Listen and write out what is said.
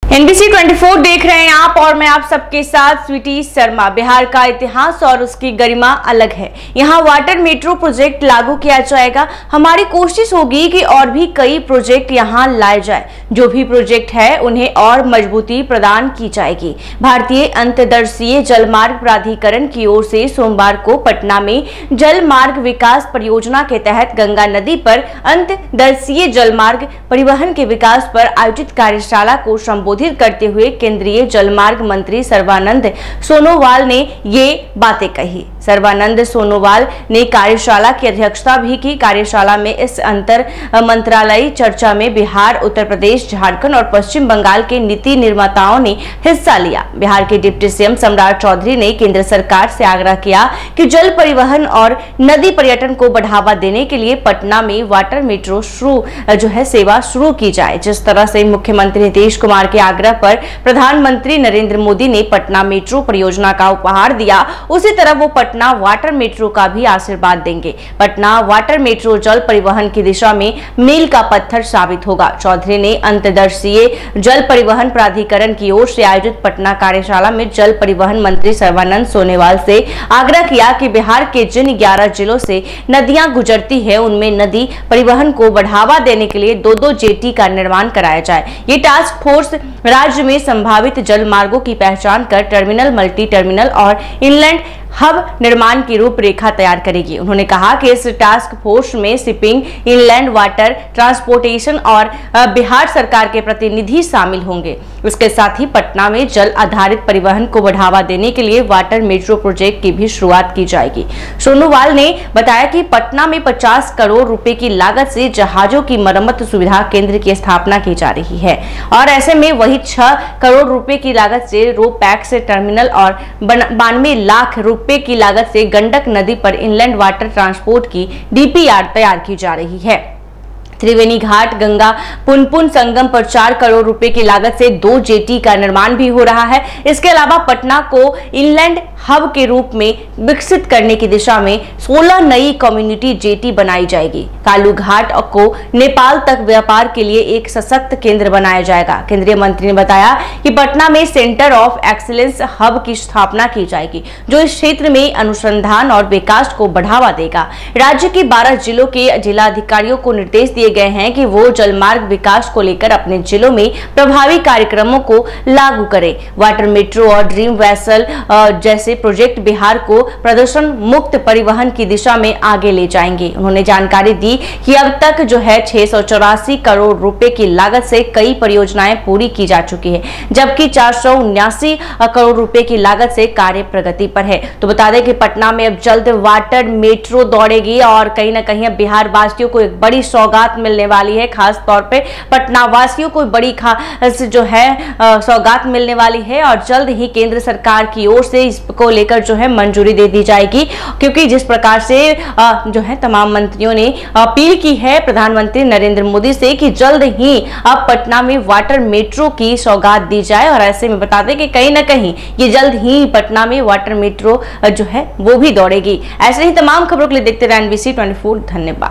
NBC 24 देख रहे हैं आप और मैं आप सबके साथ स्वीटी शर्मा। बिहार का इतिहास और उसकी गरिमा अलग है। यहाँ वाटर मेट्रो प्रोजेक्ट लागू किया जाएगा। हमारी कोशिश होगी कि और भी कई प्रोजेक्ट यहाँ लाए जाए। जो भी प्रोजेक्ट है उन्हें और मजबूती प्रदान की जाएगी। भारतीय अंतर्देशीय जलमार्ग प्राधिकरण की ओर से सोमवार को पटना में जल मार्ग विकास परियोजना के तहत गंगा नदी पर अंतर्देशीय जलमार्ग परिवहन के विकास पर आयोजित कार्यशाला को संबोधित करते हुए केंद्रीय जलमार्ग मंत्री सर्बानंद सोनोवाल ने ये बातें कही। सर्बानंद सोनोवाल ने कार्यशाला की अध्यक्षता भी की। कार्यशाला में इस अंतर मंत्रालयी चर्चा में बिहार, उत्तर प्रदेश, झारखंड और पश्चिम बंगाल के नीति निर्माताओं ने हिस्सा लिया। बिहार के डिप्टी सीएम सम्राट चौधरी ने केंद्र सरकार से आग्रह किया कि जल परिवहन और नदी पर्यटन को बढ़ावा देने के लिए पटना में वाटर मेट्रो सेवा शुरू की जाए। जिस तरह से मुख्यमंत्री नीतीश कुमार के आग्रह पर प्रधानमंत्री नरेंद्र मोदी ने पटना मेट्रो परियोजना का उपहार दिया, उसी तरह वो पटना वाटर मेट्रो का भी आशीर्वाद देंगे। पटना वाटर मेट्रो जल परिवहन की दिशा में मील का पत्थर साबित होगा। चौधरी ने अंतर्देशीय जल परिवहन प्राधिकरण की ओर से आयोजित पटना कार्यशाला में जल परिवहन मंत्री सर्बानंद सोनोवाल से आग्रह किया कि बिहार के जिन 11 जिलों से नदियां गुजरती है उनमें नदी परिवहन को बढ़ावा देने के लिए 2-2 जेटी का निर्माण कराया जाए। ये टास्क फोर्स राज्य में संभावित जल मार्गों की पहचान कर टर्मिनल, मल्टी टर्मिनल और इनलैंड हब निर्माण की रूपरेखा तैयार करेगी। उन्होंने कहा कि इस टास्क फोर्स में शिपिंग, इनलैंड वाटर ट्रांसपोर्टेशन और बिहार सरकार के प्रतिनिधि शामिल होंगे। इसके साथ ही पटना में जल आधारित परिवहन को बढ़ावा देने के लिए वाटर मेट्रो प्रोजेक्ट की भी शुरुआत की जाएगी। सोनोवाल ने बताया कि पटना में 50 करोड़ रुपए की लागत से जहाजों की मरम्मत सुविधा केंद्र की स्थापना की जा रही है और ऐसे में वही 6 करोड़ रुपए की लागत से रो पैक्स टर्मिनल और 92 लाख रुपए की लागत से गंडक नदी पर इनलैंड वाटर ट्रांसपोर्ट की डीपीआर तैयार की जा रही है। त्रिवेणी घाट गंगा पुनपुन संगम पर 4 करोड़ रुपए की लागत से 2 जेटी का निर्माण भी हो रहा है। इसके अलावा पटना को इनलैंड हब के रूप में विकसित करने की दिशा में 16 नई कम्युनिटी जेटी बनाई जाएगी। कालू घाट को नेपाल तक व्यापार के लिए एक सशक्त केंद्र बनाया जाएगा। केंद्रीय मंत्री ने बताया कि पटना में सेंटर ऑफ एक्सीलेंस हब की स्थापना की जाएगी, जो इस क्षेत्र में अनुसंधान और विकास को बढ़ावा देगा। राज्य के 12 जिलों के जिलाधिकारियों को निर्देश दिए गए हैं कि वो जलमार्ग विकास को लेकर अपने जिलों में प्रभावी कार्यक्रमों को लागू करें। वाटर मेट्रो और ड्रीम वेसल जैसे प्रोजेक्ट बिहार को प्रदूषण मुक्त परिवहन की दिशा में आगे ले जाएंगे। उन्होंने जानकारी दी कि अब तक 684 करोड़ रुपए की लागत से कई परियोजनाएं पूरी की जा चुकी है, जबकि 479 करोड़ रुपए की लागत से कार्य प्रगति पर है। तो बता दें कि पटना में अब जल्द वाटर मेट्रो दौड़ेगी और कहीं ना कहीं बिहार वासियों को एक बड़ी सौगात मिलने वाली है। खास तौर पे पटना वासियों को बड़ी सौगात मिलने वाली है और जल्द ही केंद्र सरकार की ओर से इसको लेकर मंजूरी दे दी जाएगी, क्योंकि जिस प्रकार से तमाम मंत्रियों ने अपील की है प्रधानमंत्री नरेंद्र मोदी से कि जल्द ही अब पटना में वाटर मेट्रो की सौगात दी जाए। और ऐसे में बता दें कि कहीं ना कहीं ये जल्द ही पटना में वाटर मेट्रो वो भी दौड़ेगी। ऐसे ही तमाम खबरों के लिए देखते रहे NBC 24। धन्यवाद।